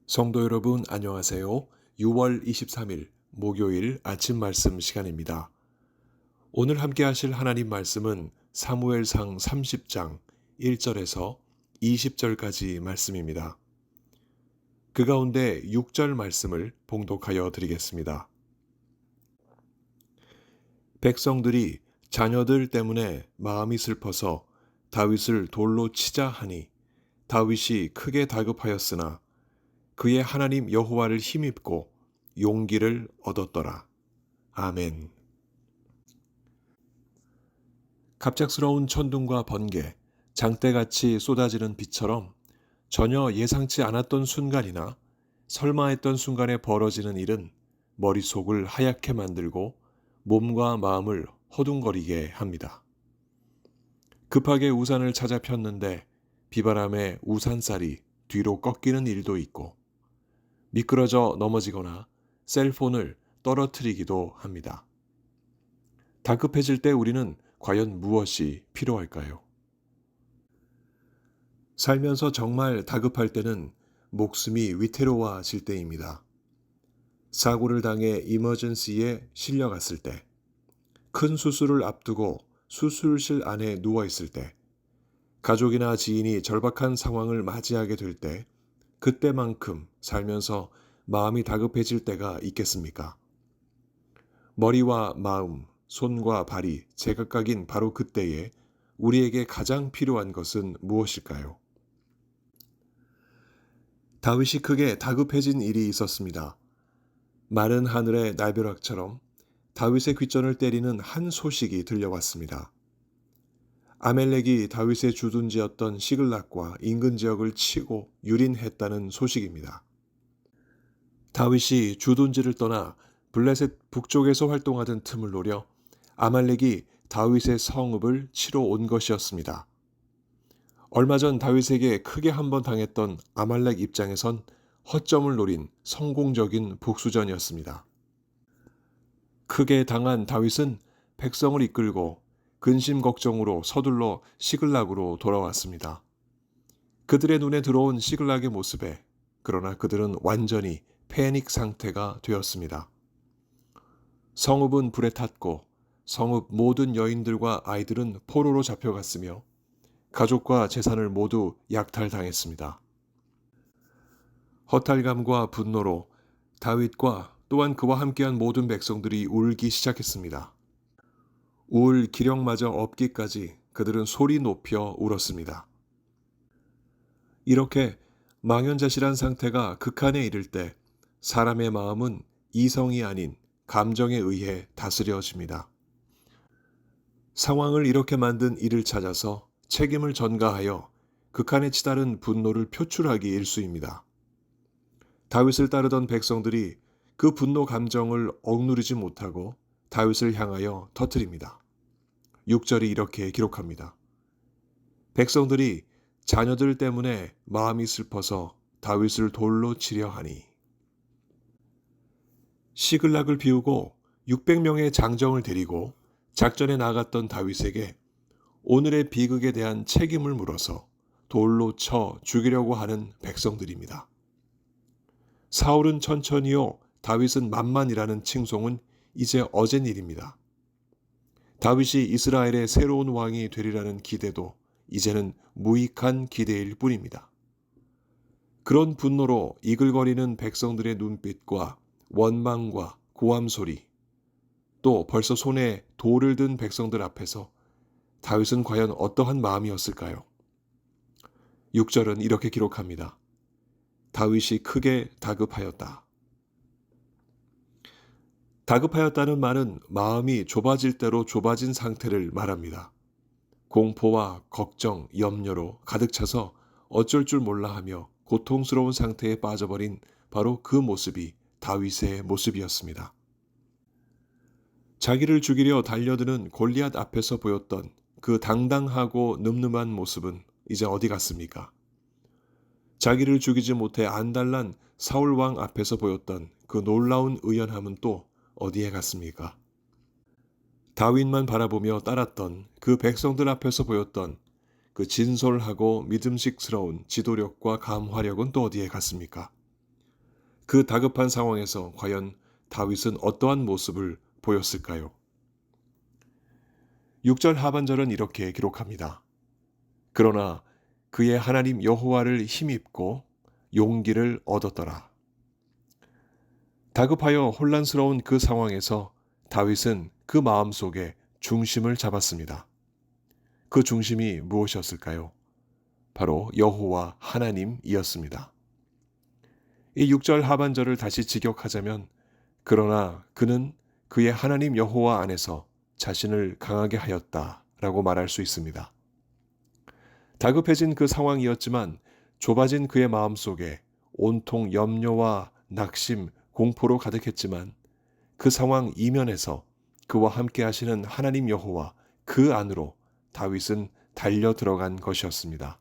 성도 여러분, 안녕하세요. 6월 23일 목요일 아침 말씀 시간입니다. 오늘 함께 하실 하나님 말씀은 사무엘상 30장 1절에서 20절까지 말씀입니다. 그 가운데 6절 말씀을 봉독하여 드리겠습니다. 백성들이 자녀들 때문에 마음이 슬퍼서 다윗을 돌로 치자 하니 다윗이 크게 다급하였으나 그의 하나님 여호와를 힘입고 용기를 얻었더라. 아멘. 갑작스러운 천둥과 번개, 장대같이 쏟아지는 비처럼 전혀 예상치 않았던 순간이나 설마 했던 순간에 벌어지는 일은 머릿속을 하얗게 만들고 몸과 마음을 허둥거리게 합니다. 급하게 우산을 찾아 폈는데 비바람에 우산살이 뒤로 꺾이는 일도 있고 미끄러져 넘어지거나 셀폰을 떨어뜨리기도 합니다. 다급해질 때 우리는 과연 무엇이 필요할까요? 살면서 정말 다급할 때는 목숨이 위태로워질 때입니다. 사고를 당해 이머전시에 실려갔을 때, 큰 수술을 앞두고 수술실 안에 누워있을 때, 가족이나 지인이 절박한 상황을 맞이하게 될 때, 그때만큼 살면서 마음이 다급해질 때가 있겠습니까? 머리와 마음, 손과 발이 제각각인 바로 그때에 우리에게 가장 필요한 것은 무엇일까요? 다윗이 크게 다급해진 일이 있었습니다. 마른 하늘의 날벼락처럼 다윗의 귓전을 때리는 한 소식이 들려왔습니다. 아멜렉이 다윗의 주둔지였던 시글락과 인근 지역을 치고 유린했다는 소식입니다. 다윗이 주둔지를 떠나 블레셋 북쪽에서 활동하던 틈을 노려 아말렉이 다윗의 성읍을 치러 온 것이었습니다. 얼마 전 다윗에게 크게 한번 당했던 아말렉 입장에선 허점을 노린 성공적인 복수전이었습니다. 크게 당한 다윗은 백성을 이끌고 근심 걱정으로 서둘러 시글락으로 돌아왔습니다. 그들의 눈에 들어온 시글락의 모습에 그러나 그들은 완전히 패닉 상태가 되었습니다. 성읍은 불에 탔고 성읍 모든 여인들과 아이들은 포로로 잡혀갔으며 가족과 재산을 모두 약탈당했습니다. 허탈감과 분노로 다윗과 또한 그와 함께한 모든 백성들이 울기 시작했습니다. 울 기력마저 없기까지 그들은 소리 높여 울었습니다. 이렇게 망연자실한 상태가 극한에 이를 때 사람의 마음은 이성이 아닌 감정에 의해 다스려집니다. 상황을 이렇게 만든 이를 찾아서 책임을 전가하여 극한에 치달은 분노를 표출하기 일쑤입니다. 다윗을 따르던 백성들이 그 분노 감정을 억누르지 못하고 다윗을 향하여 터뜨립니다. 6절이 이렇게 기록합니다. 백성들이 자녀들 때문에 마음이 슬퍼서 다윗을 돌로 치려 하니. 시글락을 비우고 600명의 장정을 데리고 작전에 나갔던 다윗에게 오늘의 비극에 대한 책임을 물어서 돌로 쳐 죽이려고 하는 백성들입니다. 사울은 천천히요, 다윗은 만만이라는 칭송은 이제 어젠 일입니다. 다윗이 이스라엘의 새로운 왕이 되리라는 기대도 이제는 무익한 기대일 뿐입니다. 그런 분노로 이글거리는 백성들의 눈빛과 원망과 고함 소리, 또 벌써 손에 돌을 든 백성들 앞에서 다윗은 과연 어떠한 마음이었을까요? 6절은 이렇게 기록합니다. 다윗이 크게 다급하였다. 다급하였다는 말은 마음이 좁아질 대로 좁아진 상태를 말합니다. 공포와 걱정, 염려로 가득 차서 어쩔 줄 몰라 하며 고통스러운 상태에 빠져버린 바로 그 모습이 다윗의 모습이었습니다. 자기를 죽이려 달려드는 골리앗 앞에서 보였던 그 당당하고 늠름한 모습은 이제 어디 갔습니까? 자기를 죽이지 못해 안달난 사울 왕 앞에서 보였던 그 놀라운 의연함은 또 어디에 갔습니까? 다윗만 바라보며 따랐던 그 백성들 앞에서 보였던 그 진솔하고 믿음직스러운 지도력과 감화력은 또 어디에 갔습니까? 그 다급한 상황에서 과연 다윗은 어떠한 모습을 보였을까요? 6절 하반절은 이렇게 기록합니다. 그러나 그의 하나님 여호와를 힘입고 용기를 얻었더라. 다급하여 혼란스러운 그 상황에서 다윗은 그 마음속에 중심을 잡았습니다. 그 중심이 무엇이었을까요? 바로 여호와 하나님이었습니다. 이 6절 하반절을 다시 직역하자면 그러나 그는 그의 하나님 여호와 안에서 자신을 강하게 하였다라고 말할 수 있습니다. 다급해진 그 상황이었지만 좁아진 그의 마음속에 온통 염려와 낙심, 공포로 가득했지만 그 상황 이면에서 그와 함께 하시는 하나님 여호와 그 안으로 다윗은 달려 들어간 것이었습니다.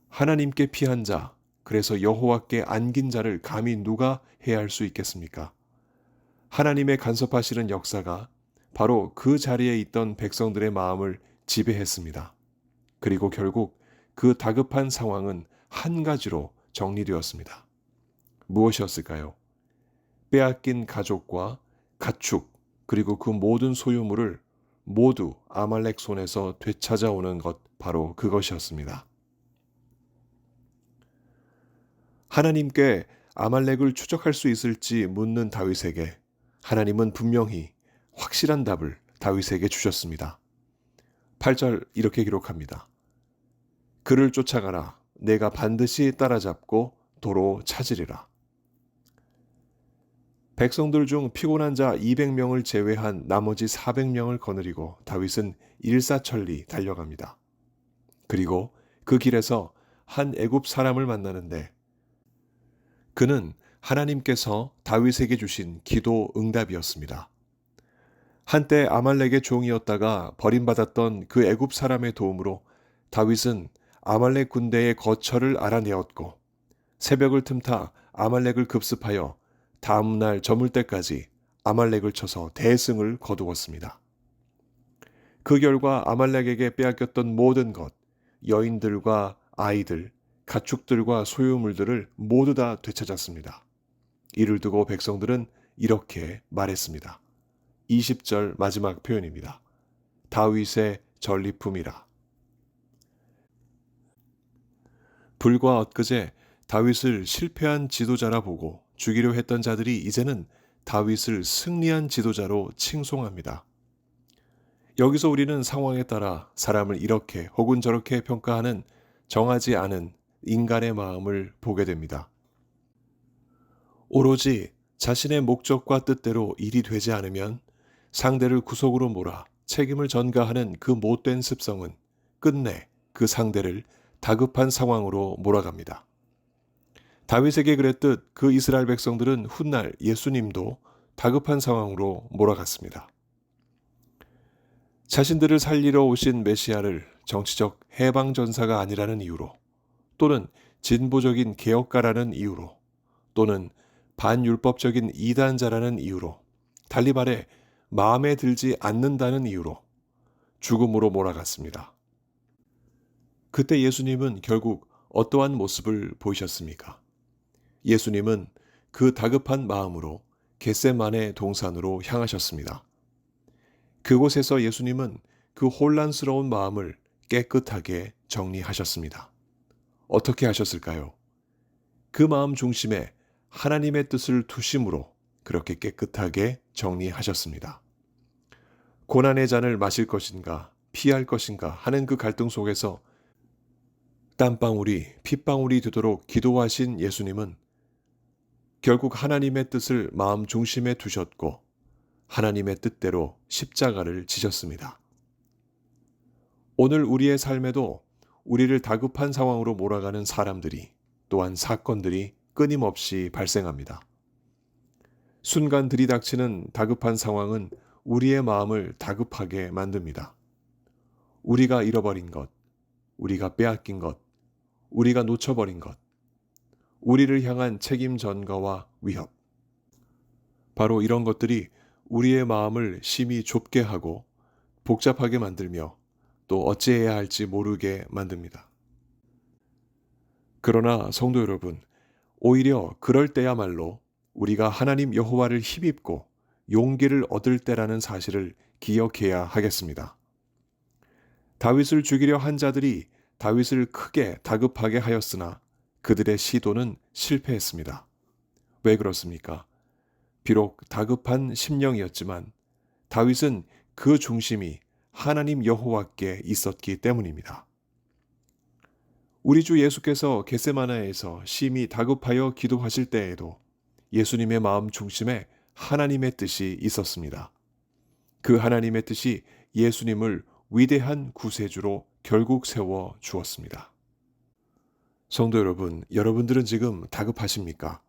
하나님께 피한 자, 그래서 여호와께 안긴 자를 감히 누가 해할 수 있겠습니까? 하나님의 간섭하시는 역사가 바로 그 자리에 있던 백성들의 마음을 지배했습니다. 그리고 결국 그 다급한 상황은 한 가지로 정리되었습니다. 무엇이었을까요? 빼앗긴 가족과 가축, 그리고 그 모든 소유물을 모두 아말렉 손에서 되찾아오는 것, 바로 그것이었습니다. 하나님께 아말렉을 추적할 수 있을지 묻는 다윗에게 하나님은 분명히 확실한 답을 다윗에게 주셨습니다. 8절 이렇게 기록합니다. 그를 쫓아가라. 내가 반드시 따라잡고 도로 찾으리라. 백성들 중 피곤한 자 200명을 제외한 나머지 400명을 거느리고 다윗은 일사천리 달려갑니다. 그리고 그 길에서 한 애굽 사람을 만나는데 그는 하나님께서 다윗에게 주신 기도 응답이었습니다. 한때 아말렉의 종이었다가 버림받았던 그 애굽 사람의 도움으로 다윗은 아말렉 군대의 거처를 알아내었고 새벽을 틈타 아말렉을 급습하여 다음날 저물 때까지 아말렉을 쳐서 대승을 거두었습니다. 그 결과 아말렉에게 빼앗겼던 모든 것, 여인들과 아이들, 가축들과 소유물들을 모두 다 되찾았습니다. 이를 두고 백성들은 이렇게 말했습니다. 20절 마지막 표현입니다. 다윗의 전리품이라. 불과 엊그제 다윗을 실패한 지도자라 보고 죽이려 했던 자들이 이제는 다윗을 승리한 지도자로 칭송합니다. 여기서 우리는 상황에 따라 사람을 이렇게 혹은 저렇게 평가하는 정하지 않은 인간의 마음을 보게 됩니다. 오로지 자신의 목적과 뜻대로 일이 되지 않으면 상대를 구속으로 몰아 책임을 전가하는 그 못된 습성은 끝내 그 상대를 다급한 상황으로 몰아갑니다. 다윗에게 그랬듯 그 이스라엘 백성들은 훗날 예수님도 다급한 상황으로 몰아갔습니다. 자신들을 살리러 오신 메시아를 정치적 해방전사가 아니라는 이유로, 또는 진보적인 개혁가라는 이유로, 또는 반율법적인 이단자라는 이유로, 달리 말해 마음에 들지 않는다는 이유로 죽음으로 몰아갔습니다. 그때 예수님은 결국 어떠한 모습을 보이셨습니까? 예수님은 그 다급한 마음으로 겟세마네 동산으로 향하셨습니다. 그곳에서 예수님은 그 혼란스러운 마음을 깨끗하게 정리하셨습니다. 어떻게 하셨을까요? 그 마음 중심에 하나님의 뜻을 두심으로 그렇게 깨끗하게 정리하셨습니다. 고난의 잔을 마실 것인가, 피할 것인가 하는 그 갈등 속에서 땀방울이 핏방울이 되도록 기도하신 예수님은 결국 하나님의 뜻을 마음 중심에 두셨고 하나님의 뜻대로 십자가를 지셨습니다. 오늘 우리의 삶에도 우리를 다급한 상황으로 몰아가는 사람들이, 또한 사건들이 끊임없이 발생합니다. 순간 들이닥치는 다급한 상황은 우리의 마음을 다급하게 만듭니다. 우리가 잃어버린 것, 우리가 빼앗긴 것, 우리가 놓쳐버린 것, 우리를 향한 책임 전가와 위협. 바로 이런 것들이 우리의 마음을 심히 좁게 하고 복잡하게 만들며 또 어찌해야 할지 모르게 만듭니다. 그러나 성도 여러분, 오히려 그럴 때야말로 우리가 하나님 여호와를 힘입고 용기를 얻을 때라는 사실을 기억해야 하겠습니다. 다윗을 죽이려 한 자들이 다윗을 크게 다급하게 하였으나 그들의 시도는 실패했습니다. 왜 그렇습니까? 비록 다급한 심령이었지만 다윗은 그 중심이 하나님 여호와께 있었기 때문입니다. 우리 주 예수께서 겟세마네에서 심히 다급하여 기도하실 때에도 예수님의 마음 중심에 하나님의 뜻이 있었습니다. 그 하나님의 뜻이 예수님을 위대한 구세주로 결국 세워 주었습니다. 성도 여러분, 여러분들은 지금 다급하십니까?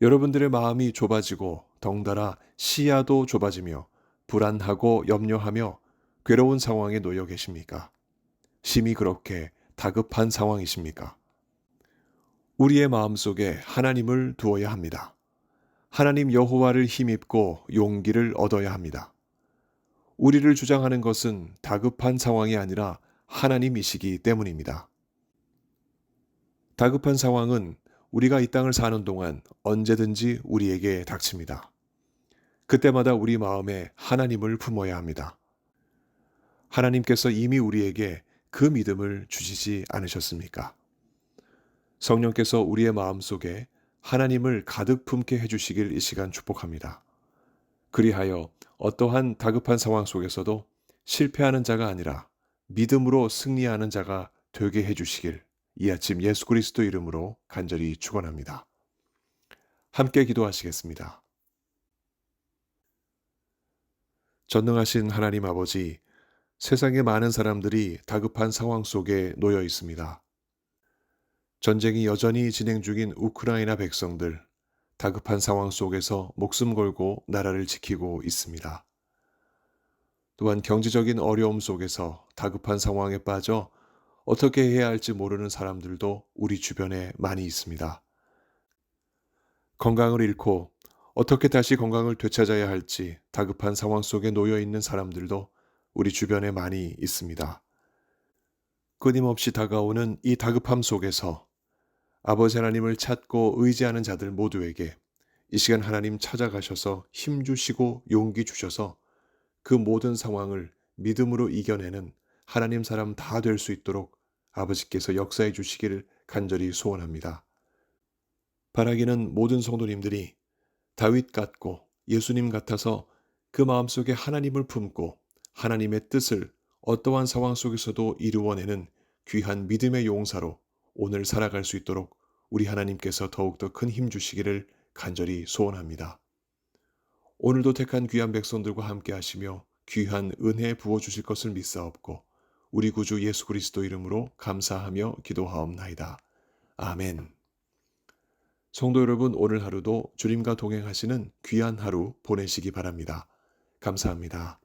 여러분들의 마음이 좁아지고 덩달아 시야도 좁아지며 불안하고 염려하며 괴로운 상황에 놓여 계십니까? 심히 그렇게 다급한 상황이십니까? 우리의 마음속에 하나님을 두어야 합니다. 하나님 여호와를 힘입고 용기를 얻어야 합니다. 우리를 주장하는 것은 다급한 상황이 아니라 하나님이시기 때문입니다. 다급한 상황은 우리가 이 땅을 사는 동안 언제든지 우리에게 닥칩니다. 그때마다 우리 마음에 하나님을 품어야 합니다. 하나님께서 이미 우리에게 그 믿음을 주시지 않으셨습니까? 성령께서 우리의 마음속에 하나님을 가득 품게 해주시길 이 시간 축복합니다. 그리하여 어떠한 다급한 상황 속에서도 실패하는 자가 아니라 믿음으로 승리하는 자가 되게 해주시길 이 아침 예수 그리스도 이름으로 간절히 축원합니다. 함께 기도하시겠습니다. 전능하신 하나님 아버지, 세상에 많은 사람들이 다급한 상황 속에 놓여 있습니다. 전쟁이 여전히 진행 중인 우크라이나 백성들, 다급한 상황 속에서 목숨 걸고 나라를 지키고 있습니다. 또한 경제적인 어려움 속에서 다급한 상황에 빠져 어떻게 해야 할지 모르는 사람들도 우리 주변에 많이 있습니다. 건강을 잃고 어떻게 다시 건강을 되찾아야 할지 다급한 상황 속에 놓여 있는 사람들도 우리 주변에 많이 있습니다. 끊임없이 다가오는 이 다급함 속에서 아버지 하나님을 찾고 의지하는 자들 모두에게 이 시간 하나님 찾아가셔서 힘 주시고 용기 주셔서 그 모든 상황을 믿음으로 이겨내는 하나님 사람 다 될 수 있도록 아버지께서 역사해 주시기를 간절히 소원합니다. 바라기는 모든 성도님들이 다윗 같고 예수님 같아서 그 마음속에 하나님을 품고 하나님의 뜻을 어떠한 상황 속에서도 이루어내는 귀한 믿음의 용사로 오늘 살아갈 수 있도록 우리 하나님께서 더욱더 큰 힘 주시기를 간절히 소원합니다. 오늘도 택한 귀한 백성들과 함께 하시며 귀한 은혜 부어주실 것을 믿사옵고 우리 구주 예수 그리스도 이름으로 감사하며 기도하옵나이다. 아멘. 성도 여러분, 오늘 하루도 주님과 동행하시는 귀한 하루 보내시기 바랍니다. 감사합니다.